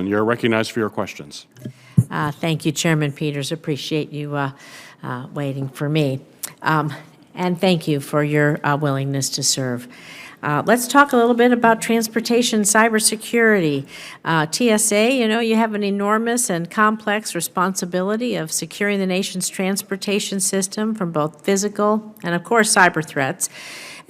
You're recognized for your questions. Thank you, Chairman Peters. Appreciate you waiting for me. And thank you for your willingness to serve. Let's talk a little bit about transportation cybersecurity. TSA, you have an enormous and complex responsibility of securing the nation's transportation system from both physical and, of course, cyber threats.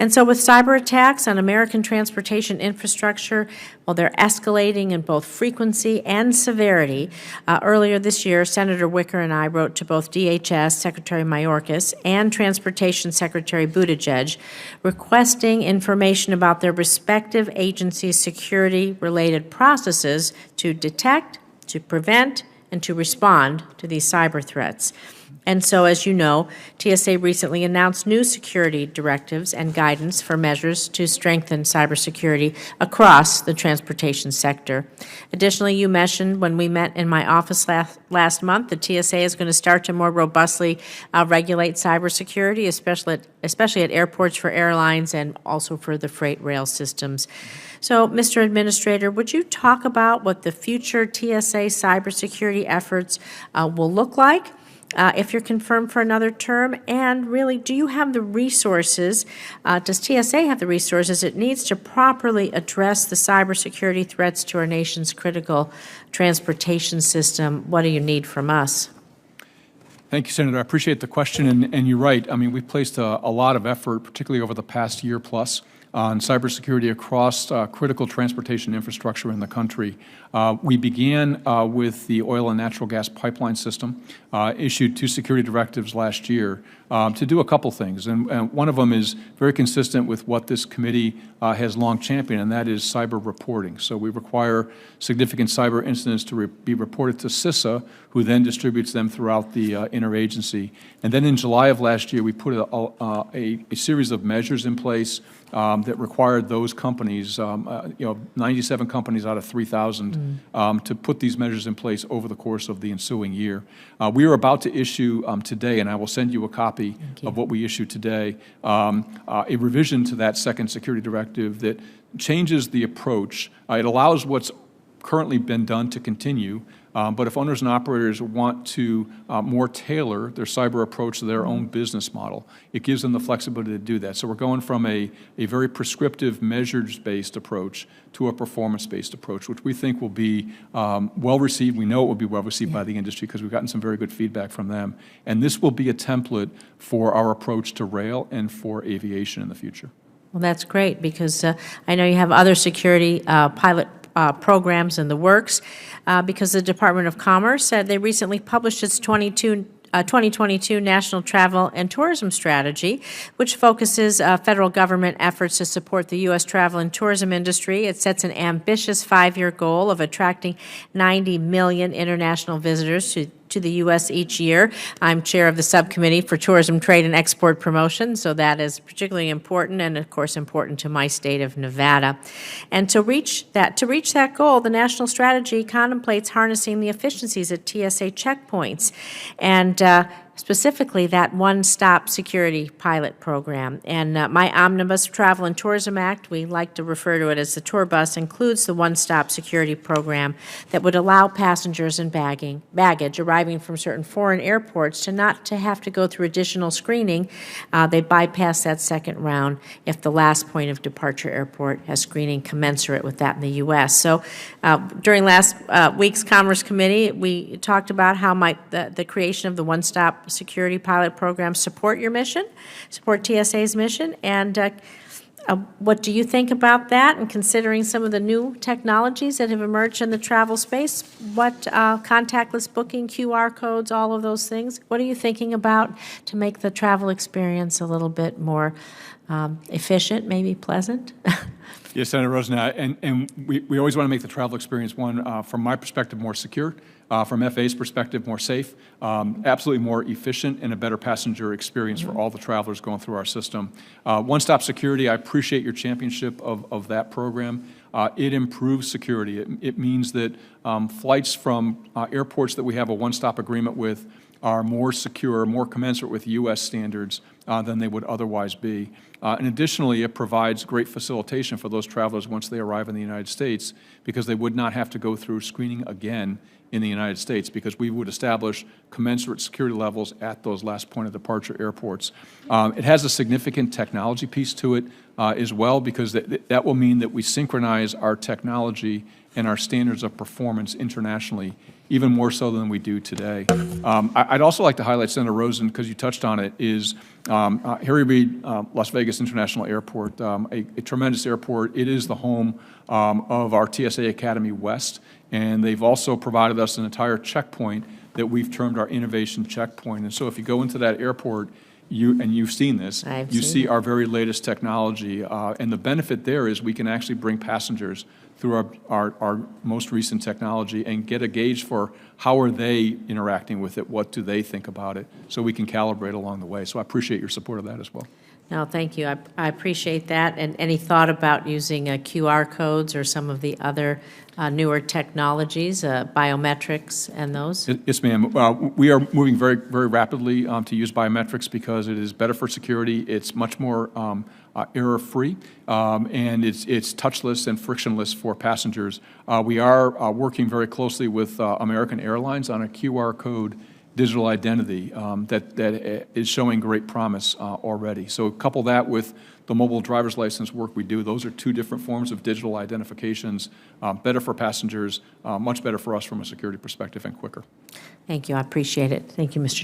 And so with cyber attacks on American transportation infrastructure, well, they're escalating in both frequency and severity. Earlier this year, Senator Wicker and I wrote to both DHS Secretary Mayorkas and Transportation Secretary Buttigieg requesting information about their respective agencies' security-related processes to detect, to prevent, and to respond to these cyber threats. And so, as you know, TSA recently announced new security directives and guidance for measures to strengthen cybersecurity across the transportation sector. Additionally, you mentioned when we met in my office last month, the TSA is going to start to more robustly regulate cybersecurity, especially at airports for airlines and also for the freight rail systems. So, Mr. Administrator, would you talk about what the future TSA cybersecurity efforts will look like? If you're confirmed for another term, and really, do you have the resources, does TSA have the resources it needs to properly address the cybersecurity threats to our nation's critical transportation system? What do you need from us? Thank you, Senator. I appreciate the question, and you're right. I mean, we've placed a lot of effort, particularly over the past year plus, on cybersecurity across critical transportation infrastructure in the country. We began with the oil and natural gas pipeline system, issued 2 security directives last year to do a couple things. And one of them is very consistent with what this committee has long championed, and that is cyber reporting. So we require significant cyber incidents to be reported to CISA, who then distributes them throughout the interagency. And then in July of last year, we put a series of measures in place that required those companies, 97 companies out of 3,000, to put these measures in place over the course of the ensuing year. We are about to issue today, and I will send you a copy of what we issued today, a revision to that second security directive that changes the approach. It allows what's currently been done to continue, but if owners and operators want to more tailor their cyber approach to their own business model, it gives them the flexibility to do that. So we're going from a very prescriptive, measures-based approach to a performance-based approach, which we think will be well-received. We know it will be well-received by the industry because we've gotten some very good feedback from them. And this will be a template for our approach to rail and for aviation in the future. Well, that's great because I know you have other security pilot programs in the works because the Department of Commerce said they recently published its 2022 National Travel and Tourism Strategy, which focuses federal government efforts to support the U.S. travel and tourism industry. It sets an ambitious 5-year goal of attracting 90 million international visitors to the U.S. each year. I'm chair of the subcommittee for tourism, trade, and export promotion, so that is particularly important and, of course, important to my state of Nevada. And to reach that goal, the national strategy contemplates harnessing the efficiencies at TSA checkpoints and specifically that one-stop security pilot program. And my Omnibus Travel and Tourism Act, we like to refer to it as the tour bus, includes the one-stop security program that would allow passengers and baggage arriving from certain foreign airports to not to have to go through additional screening. They bypass that second round if the last point of departure airport has screening commensurate with that in the U.S. So during last week's Commerce Committee, we talked about how might the creation of the one-stop security pilot program support your mission, support TSA's mission, and what do you think about that? And considering some of the new technologies that have emerged in the travel space, what contactless booking, QR codes, all of those things, what are you thinking about to make the travel experience a little bit more efficient, maybe pleasant? Yes, Senator Rosen, and we always want to make the travel experience, one, from my perspective, more secure, from FAA's perspective, more safe, absolutely more efficient, and a better passenger experience for all the travelers going through our system. One-stop security, I appreciate your championship of that program. It improves security. It means that flights from airports that we have a one-stop agreement with are more secure, more commensurate with U.S. standards than they would otherwise be. And additionally, it provides great facilitation for those travelers once they arrive in the United States, because they would not have to go through screening again in the United States, because we would establish commensurate security levels at those last point of departure airports. It has a significant technology piece to it as well, because that will mean that we synchronize our technology and our standards of performance internationally, even more so than we do today. I'd also like to highlight, Senator Rosen, because you touched on it, is Harry Reid Las Vegas International Airport, a tremendous airport. It is the home of our TSA Academy West, and they've also provided us an entire checkpoint that we've termed our innovation checkpoint. And so if you go into that airport, you've seen this, you see our very latest technology, and the benefit there is we can actually bring passengers through our most recent technology and get a gauge for how are they interacting with it, what do they think about it, so we can calibrate along the way. So I appreciate your support of that as well. No, thank you. I appreciate that. And any thought about using QR codes or some of the other newer technologies, biometrics and those? Yes, ma'am. We are moving very, very rapidly to use biometrics because it is better for security. It's much more error-free, and it's touchless and frictionless for passengers. We are working very closely with American Airlines on a QR code digital identity that is showing great promise already. So couple that with the mobile driver's license work we do. Those are two different forms of digital identifications, better for passengers, much better for us from a security perspective, and quicker. Thank you. I appreciate it. Thank you, Mr.